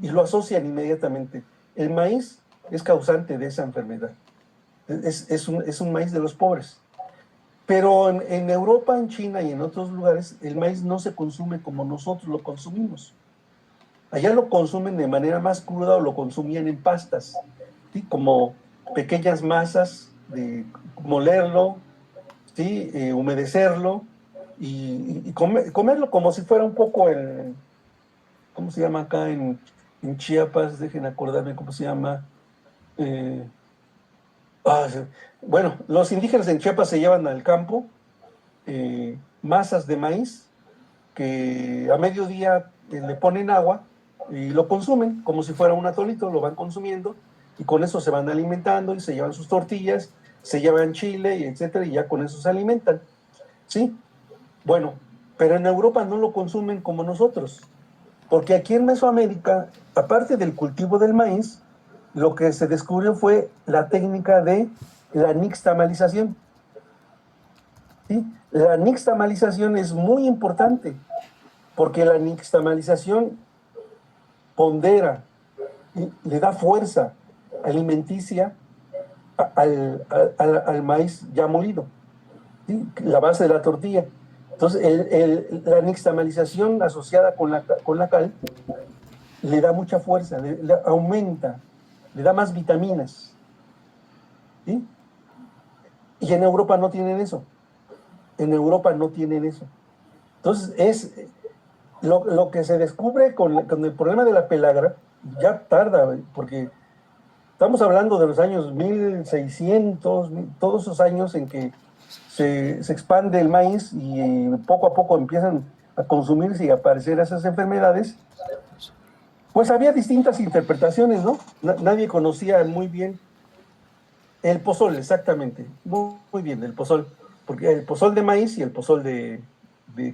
y lo asocian inmediatamente. El maíz es causante de esa enfermedad. Es un maíz de los pobres. Pero en Europa, en China y en otros lugares, el maíz no se consume como nosotros lo consumimos. Allá lo consumen de manera más cruda o lo consumían en pastas, ¿sí? Como pequeñas masas, de molerlo, ¿sí? Humedecerlo y comerlo como si fuera un poco el, ¿cómo se llama acá en Chiapas? Dejen acordarme cómo se llama. Eh, sí. Bueno, los indígenas en Chiapas se llevan al campo masas de maíz que a mediodía le ponen agua y lo consumen como si fuera un atolito, lo van consumiendo y con eso se van alimentando y se llevan sus tortillas, se llevan chile y etcétera y ya con eso se alimentan. ¿Sí? Bueno, pero en Europa no lo consumen como nosotros, porque aquí en Mesoamérica, aparte del cultivo del maíz, lo que se descubrió fue la técnica de la nixtamalización. ¿Sí? La nixtamalización es muy importante porque la nixtamalización pondera, le da fuerza alimenticia al maíz ya molido, ¿sí? La base de la tortilla. Entonces, la nixtamalización asociada con la cal le da mucha fuerza, le aumenta, le da más vitaminas. ¿Sí? Y en Europa no tienen eso. En Europa no tienen eso. Entonces, lo que se descubre con el problema de la pelagra, ya tarda, porque estamos hablando de los años 1600, todos esos años en que se expande el maíz y poco a poco empiezan a consumirse y a aparecer esas enfermedades. Pues había distintas interpretaciones, ¿no? Nadie conocía muy bien el pozol, exactamente. Muy bien, el pozol. Porque el pozol de maíz y el pozol de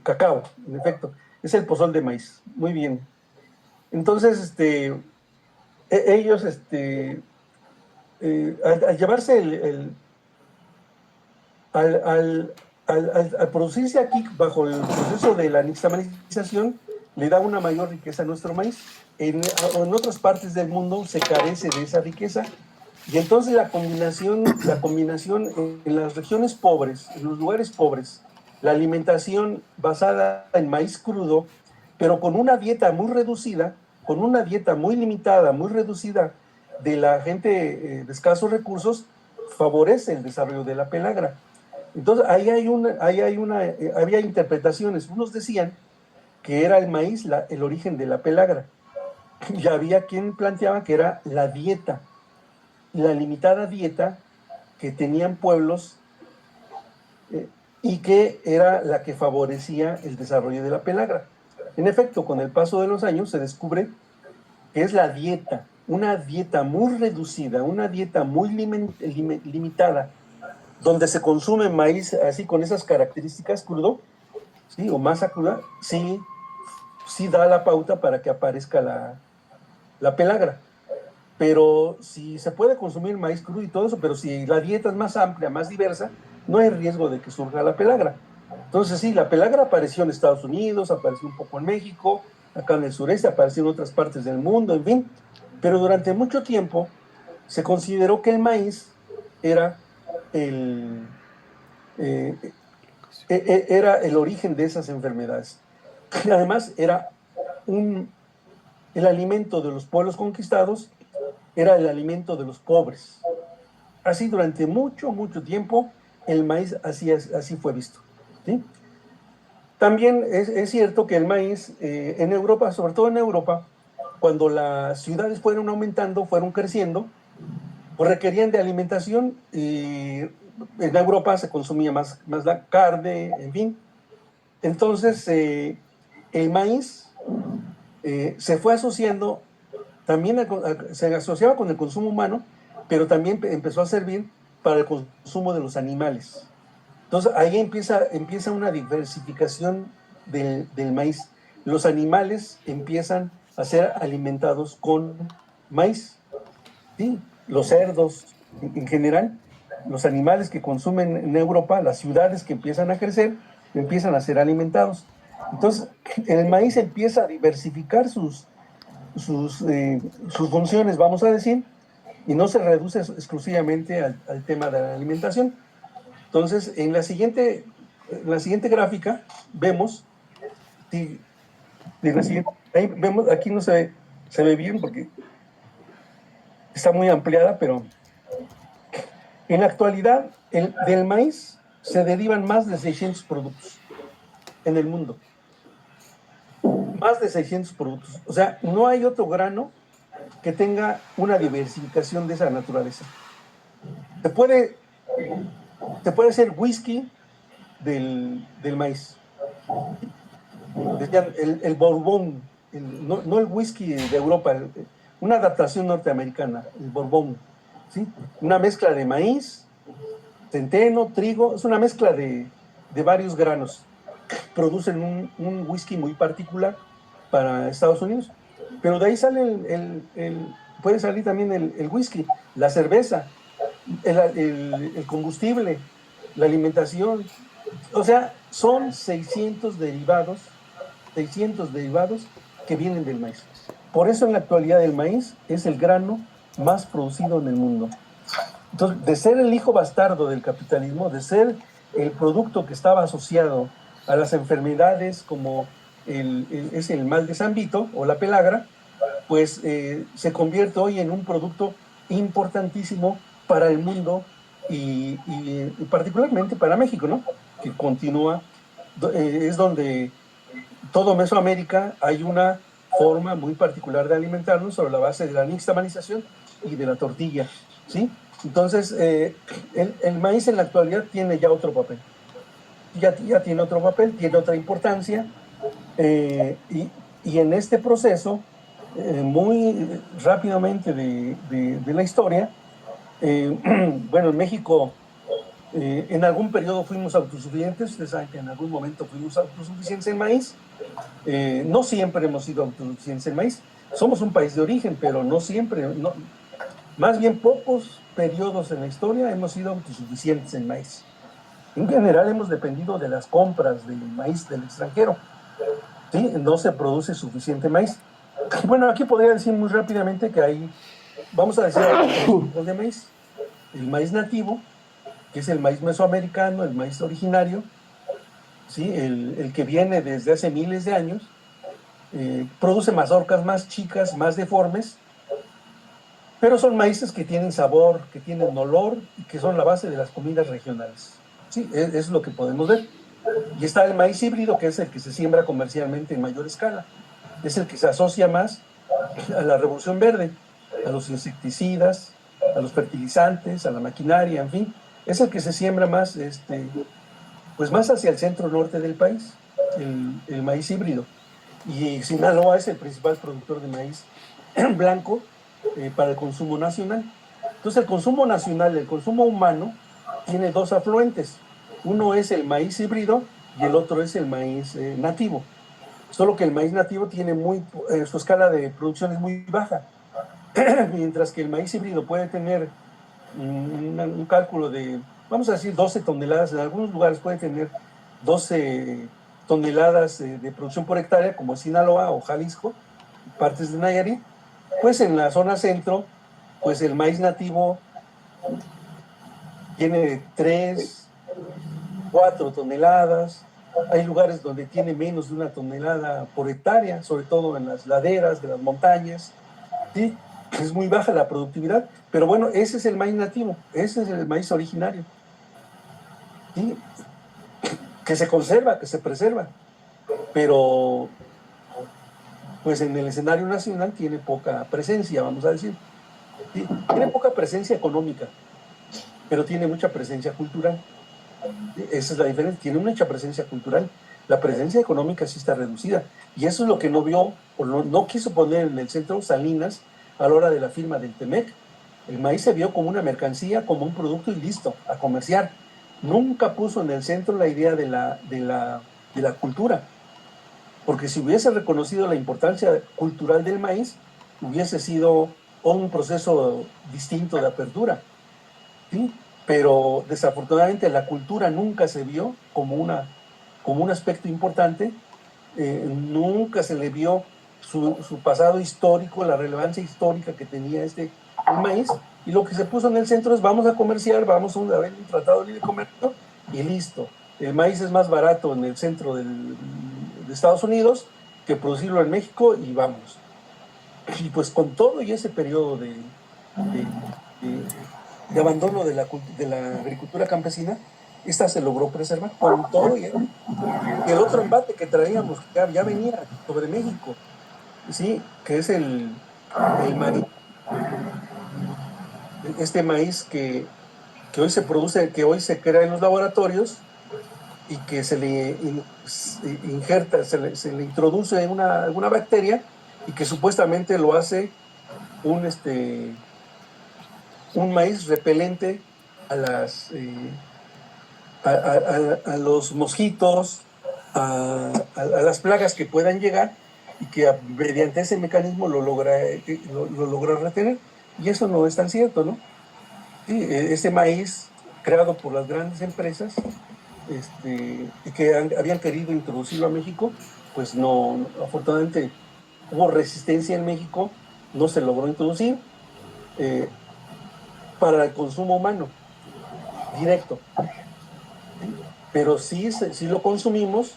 cacao, en efecto. Es el pozol de maíz. Muy bien. Entonces, ellos, al llevarse al producirse aquí bajo el proceso de la nixtamalización, le da una mayor riqueza a nuestro maíz. En otras partes del mundo se carece de esa riqueza. Y entonces la combinación en las regiones pobres, en los lugares pobres, la alimentación basada en maíz crudo, pero con una dieta muy reducida, con una dieta muy limitada, muy reducida de la gente de escasos recursos, favorece el desarrollo de la pelagra. Entonces había interpretaciones. Unos decían que era el maíz el origen de la pelagra. Y había quien planteaba que era la dieta, la limitada dieta que tenían pueblos y que era la que favorecía el desarrollo de la pelagra. En efecto, con el paso de los años se descubre que es la dieta, una dieta muy reducida, una dieta muy limitada, donde se consume maíz así con esas características crudo, ¿sí? O masa cruda, sí da la pauta para que aparezca la pelagra. Pero si se puede consumir maíz crudo y todo eso, pero si la dieta es más amplia, más diversa, no hay riesgo de que surja la pelagra. Entonces sí, la pelagra apareció en Estados Unidos, apareció un poco en México, acá en el sureste, apareció en otras partes del mundo, en fin. Pero durante mucho tiempo se consideró que el maíz era era el origen de esas enfermedades. Y además era el alimento de los pueblos conquistados, era el alimento de los pobres. Así durante mucho, mucho tiempo el maíz así fue visto. ¿Sí? También es cierto que el maíz en Europa, sobre todo en Europa, cuando las ciudades fueron aumentando, fueron creciendo, pues requerían de alimentación y en Europa se consumía más la carne, en fin. Entonces el maíz se fue asociando, también se asociaba con el consumo humano, pero también empezó a servir para el consumo de los animales. Entonces ahí empieza una diversificación del maíz. Los animales empiezan a ser alimentados con maíz. ¿sí? Los cerdos, en general, los animales que consumen en Europa, las ciudades que empiezan a crecer, empiezan a ser alimentados. Entonces, el maíz empieza a diversificar sus funciones, vamos a decir, y no se reduce exclusivamente al tema de la alimentación. Entonces, en la siguiente gráfica vemos, sí, ahí vemos, aquí no se ve bien porque está muy ampliada, pero en la actualidad del maíz se derivan más de 600 productos en el mundo. Más de 600 productos. O sea, no hay otro grano que tenga una diversificación de esa naturaleza. Se puede hacer whisky del maíz. Decían el Bourbon, no el whisky de Europa, una adaptación norteamericana, el Bourbon, ¿sí? Una mezcla de maíz, centeno, trigo, es una mezcla de varios granos. Producen un whisky muy particular para Estados Unidos, pero de ahí sale puede salir también el whisky, la cerveza, el combustible, la alimentación. O sea, son 600 derivados que vienen del maíz. Por eso en la actualidad el maíz es el grano más producido en el mundo. Entonces, de ser el hijo bastardo del capitalismo, de ser el producto que estaba asociado a las enfermedades como es el mal de San Vito o la pelagra, pues se convierte hoy en un producto importantísimo para el mundo y particularmente para México, ¿no? Que continúa, es donde todo Mesoamérica hay una forma muy particular de alimentarnos sobre la base de la nixtamalización y de la tortilla, ¿sí? Entonces, el maíz en la actualidad tiene ya otro papel. Ya tiene otro papel, tiene otra importancia, y en este proceso, muy rápidamente de la historia, bueno, en México en algún periodo fuimos autosuficientes, ustedes saben que en algún momento fuimos autosuficientes en maíz, no siempre hemos sido autosuficientes en maíz, somos un país de origen, pero no siempre, no, más bien pocos periodos en la historia hemos sido autosuficientes en maíz. En general hemos dependido de las compras del maíz del extranjero, ¿sí? No se produce suficiente maíz. Bueno, aquí podría decir muy rápidamente que hay, vamos a decir, tipos de maíz. El maíz nativo, que es el maíz mesoamericano, el maíz originario, ¿sí? El que viene desde hace miles de años, produce mazorcas más chicas, más deformes, pero son maíces que tienen sabor, que tienen olor y que son la base de las comidas regionales. Sí, es lo que podemos ver. Y está el maíz híbrido, que es el que se siembra comercialmente en mayor escala. Es el que se asocia más a la revolución verde, a los insecticidas, a los fertilizantes, a la maquinaria, en fin. Es el que se siembra más, pues más hacia el centro norte del país, el maíz híbrido. Y Sinaloa es el principal productor de maíz blanco para el consumo nacional. Entonces el consumo nacional, el consumo humano, tiene dos afluentes. Uno es el maíz híbrido y el otro es el maíz nativo. Solo que el maíz nativo tiene su escala de producción es muy baja, mientras que el maíz híbrido puede tener un cálculo de, vamos a decir, 12 toneladas, en algunos lugares puede tener 12 toneladas de producción por hectárea, como Sinaloa o Jalisco, partes de Nayarit. Pues en la zona centro, pues el maíz nativo tiene 3, 4 toneladas. Hay lugares donde tiene menos de 1 tonelada por hectárea, sobre todo en las laderas de las montañas. ¿Sí? Es muy baja la productividad, pero bueno, ese es el maíz nativo, ese es el maíz originario, ¿sí? Que se conserva, que se preserva, pero pues en el escenario nacional tiene poca presencia, vamos a decir. ¿Sí? Tiene poca presencia económica, pero tiene mucha presencia cultural. Esa es la diferencia, tiene mucha presencia cultural. La presencia económica sí está reducida, y eso es lo que no vio o no quiso poner en el centro Salinas a la hora de la firma del TEMEC. El maíz se vio como una mercancía, como un producto y listo, a comerciar. Nunca puso en el centro la idea de la cultura, porque si hubiese reconocido la importancia cultural del maíz, hubiese sido o un proceso distinto de apertura, ¿sí? Pero desafortunadamente la cultura nunca se vio como un aspecto importante, nunca se le vio su pasado histórico, la relevancia histórica que tenía el maíz, y lo que se puso en el centro es vamos a comerciar, vamos a ver un tratado de libre comercio y listo. El maíz es más barato en el centro de Estados Unidos que producirlo en México y vamos. Y pues con todo y ese periodo de abandono de la agricultura campesina, esta se logró preservar con todo y el otro embate que traíamos ya venía sobre México, sí, que es el maíz, este maíz que hoy se produce, que hoy se crea en los laboratorios y que se le injerta, se le introduce alguna bacteria y que supuestamente lo hace un, un maíz repelente a a los mosquitos, a las plagas que puedan llegar y que mediante ese mecanismo lo logra retener. Y eso no es tan cierto, ¿no? Sí, ese maíz creado por las grandes empresas y que habían querido introducirlo a México, pues no, afortunadamente hubo resistencia en México, no se logró introducir para el consumo humano directo. Pero sí lo consumimos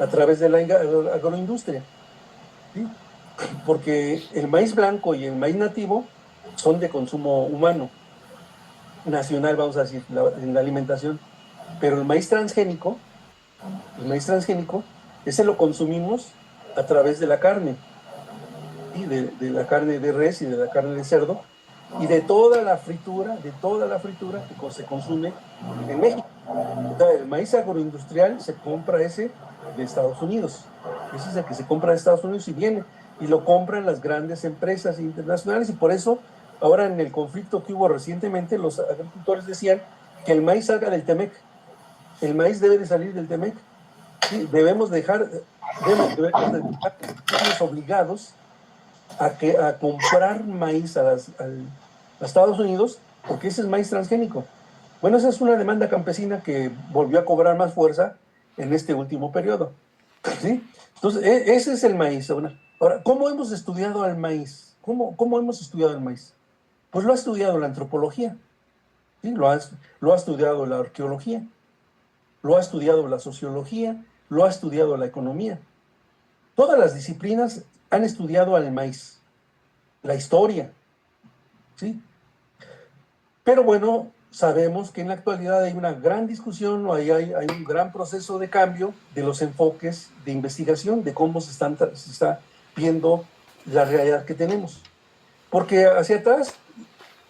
a través de la agroindustria, ¿sí? Porque el maíz blanco y el maíz nativo son de consumo humano, nacional, vamos a decir, en la alimentación. Pero el maíz transgénico, ese lo consumimos a través de la carne, ¿sí? De la carne de res y de la carne de cerdo, y de toda la fritura que se consume en México. O sea, el maíz agroindustrial se compra ese de Estados Unidos. Ese es el que se compra de Estados Unidos y viene. Y lo compran las grandes empresas internacionales. Y por eso, ahora en el conflicto que hubo recientemente, los agricultores decían que el maíz salga del Temec. El maíz debe de salir del Temec. Sí, debemos dejar obligados a comprar maíz a Estados Unidos, porque ese es maíz transgénico. Bueno, esa es una demanda campesina que volvió a cobrar más fuerza en este último periodo, ¿sí? Entonces, ese es el maíz. Ahora, ¿cómo hemos estudiado al maíz? ¿Cómo hemos estudiado el maíz? Pues lo ha estudiado la antropología, ¿sí? Lo ha estudiado la arqueología, lo ha estudiado la sociología, lo ha estudiado la economía. Todas las disciplinas han estudiado al maíz, la historia, ¿sí? Pero bueno, sabemos que en la actualidad hay una gran discusión, hay un gran proceso de cambio de los enfoques de investigación, de cómo se está viendo la realidad que tenemos. Porque hacia atrás,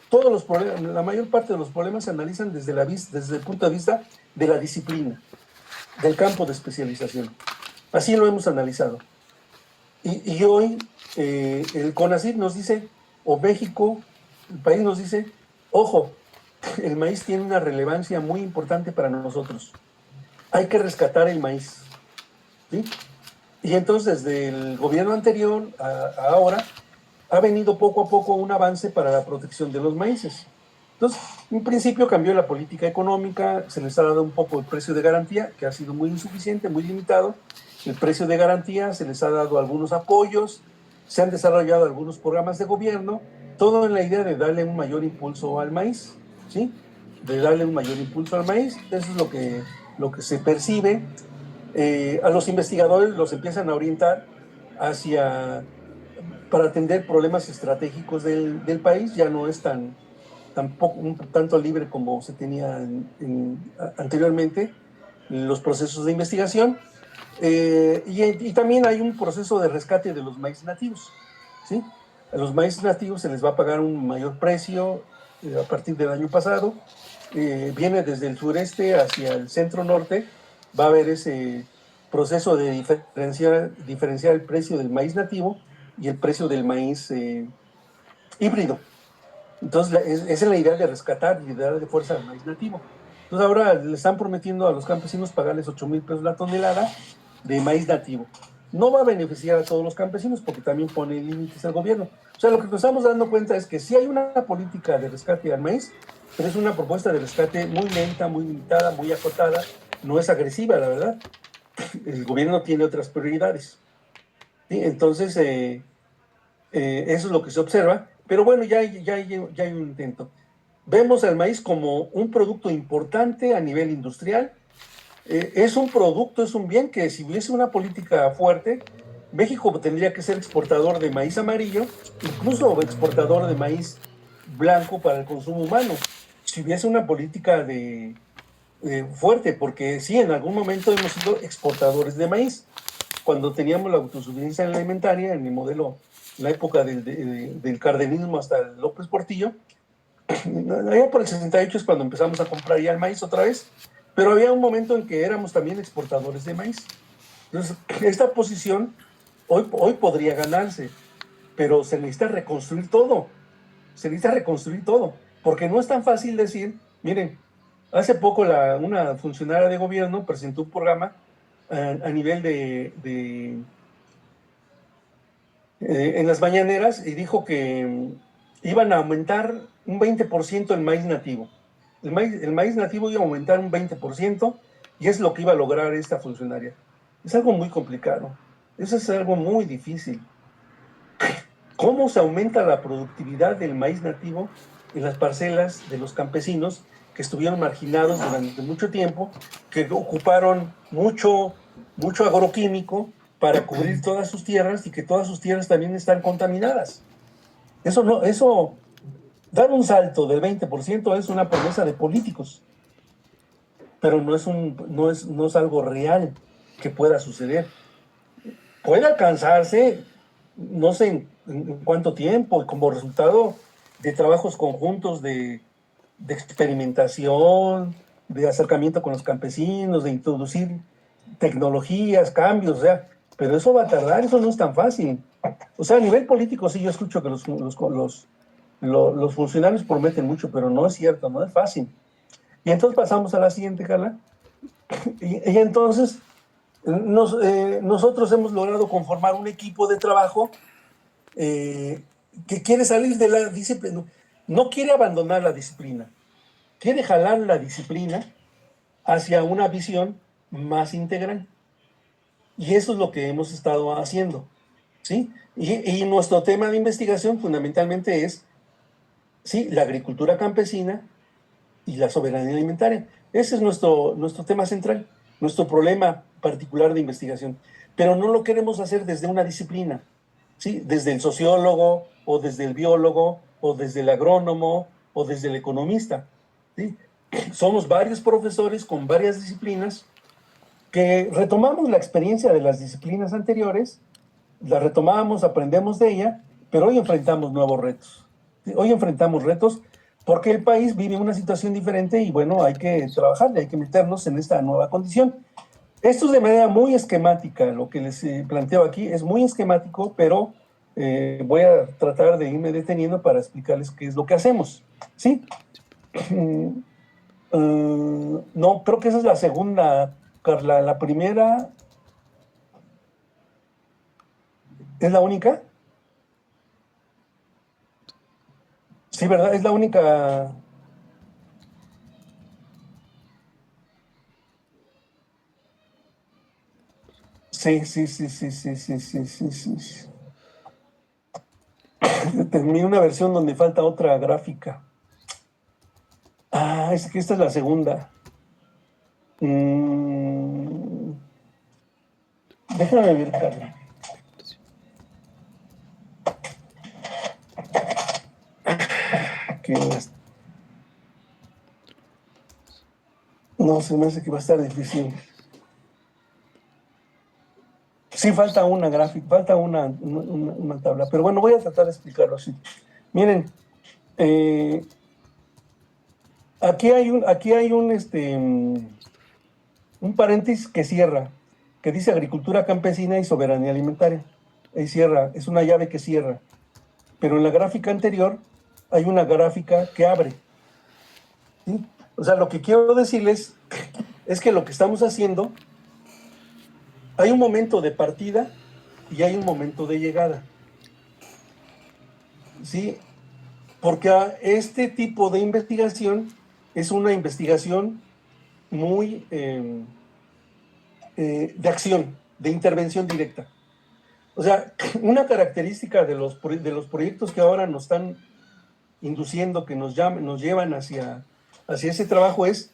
todos los problemas, la mayor parte de los problemas se analizan desde el punto de vista de la disciplina, del campo de especialización. Así lo hemos analizado. Y hoy el CONACYT nos dice, o México, el país nos dice, ojo, el maíz tiene una relevancia muy importante para nosotros. Hay que rescatar el maíz, ¿sí? Y entonces, desde el gobierno anterior a ahora, ha venido poco a poco un avance para la protección de los maíces. Entonces, en principio cambió la política económica, se les ha dado un poco el precio de garantía, que ha sido muy insuficiente, muy limitado. El precio de garantía, se les ha dado algunos apoyos, se han desarrollado algunos programas de gobierno, todo en la idea de darle un mayor impulso al maíz, ¿sí? De darle un mayor impulso al maíz. Eso es lo que se percibe. A los investigadores los empiezan a orientar para atender problemas estratégicos del país. Ya no es un tanto libre como se tenía anteriormente los procesos de investigación. Y también hay un proceso de rescate de los maíz nativos, ¿sí? A los maíz nativos se les va a pagar un mayor precio a partir del año pasado. Viene desde el sureste hacia el centro norte. Va a haber ese proceso de diferenciar el precio del maíz nativo y el precio del maíz híbrido. Entonces, esa es la idea de rescatar y de darle fuerza al maíz nativo. Entonces, ahora le están prometiendo a los campesinos pagarles 8,000 pesos la tonelada de maíz nativo. no va a beneficiar a todos los campesinos porque también pone límites al gobierno. O sea, lo que nos estamos dando cuenta es que sí hay una política de rescate al maíz, pero es una propuesta de rescate muy lenta, muy limitada, muy acotada, no es agresiva, la verdad. El gobierno tiene otras prioridades. ¿Sí? Entonces, eso es lo que se observa, pero bueno, ya hay un intento. Vemos al maíz como un producto importante a nivel industrial. Es un producto, es un bien que si hubiese una política fuerte, México tendría que ser exportador de maíz amarillo, incluso exportador de maíz blanco para el consumo humano, si hubiese una política fuerte, porque sí, en algún momento hemos sido exportadores de maíz. Cuando teníamos la autosuficiencia alimentaria, en el modelo, en la época del cardenismo hasta el López Portillo, allá por el 68 es cuando empezamos a comprar ya el maíz otra vez, pero había un momento en que éramos también exportadores de maíz. Entonces, esta posición hoy podría ganarse, pero se necesita reconstruir todo, porque no es tan fácil decir, miren, hace poco una funcionaria de gobierno presentó un programa a nivel en las mañaneras y dijo que iban a aumentar un 20% el maíz nativo. El maíz nativo iba a aumentar un 20% y es lo que iba a lograr esta funcionaria. Es algo muy complicado. Eso es algo muy difícil. ¿Cómo se aumenta la productividad del maíz nativo en las parcelas de los campesinos que estuvieron marginados durante mucho tiempo, que ocuparon mucho agroquímico para cubrir todas sus tierras y que todas sus tierras también están contaminadas? Eso, dar un salto del 20% es una promesa de políticos, pero no es algo real que pueda suceder. Puede alcanzarse, no sé en cuánto tiempo, como resultado de trabajos conjuntos de experimentación, de acercamiento con los campesinos, de introducir tecnologías, cambios, o sea, pero eso va a tardar, eso no es tan fácil. O sea, a nivel político sí yo escucho que los funcionarios prometen mucho, pero no es cierto, no es fácil. Y entonces pasamos a la siguiente, Carla, y entonces nosotros hemos logrado conformar un equipo de trabajo que quiere salir de la disciplina, no quiere abandonar la disciplina, quiere jalar la disciplina hacia una visión más integral. Y eso es lo que hemos estado haciendo, ¿sí? Y nuestro tema de investigación fundamentalmente es, sí, la agricultura campesina y la soberanía alimentaria. Ese es nuestro tema central, nuestro problema particular de investigación. Pero no lo queremos hacer desde una disciplina, ¿sí? Desde el sociólogo, o desde el biólogo, o desde el agrónomo, o desde el economista, ¿sí? Somos varios profesores con varias disciplinas que retomamos la experiencia de las disciplinas anteriores, la retomamos, aprendemos de ella, pero hoy enfrentamos nuevos retos. Hoy enfrentamos retos porque el país vive una situación diferente y bueno, hay que trabajar, hay que meternos en esta nueva condición. Esto es de manera muy esquemática, lo que les planteo aquí es muy esquemático, pero voy a tratar de irme deteniendo para explicarles qué es lo que hacemos, ¿sí? No, creo que esa es la segunda, Carla. La primera es la única. Sí, ¿verdad? Es la única. Sí. Terminé una versión donde falta otra gráfica. Es que esta es la segunda. Déjame ver, Carla. No, se me hace que va a estar difícil. Sí, falta una gráfica, falta una tabla, pero bueno, voy a tratar de explicarlo así. Miren, aquí hay un paréntesis que cierra, que dice agricultura campesina y soberanía alimentaria. Ahí cierra, es una llave que cierra. Pero en la gráfica anterior hay una gráfica que abre, ¿sí? O sea, lo que quiero decirles es que lo que estamos haciendo, hay un momento de partida y hay un momento de llegada. ¿Sí? Porque este tipo de investigación es una investigación muy de acción, de intervención directa. O sea, una característica de los proyectos que ahora nos están induciendo, que nos llevan hacia ese trabajo es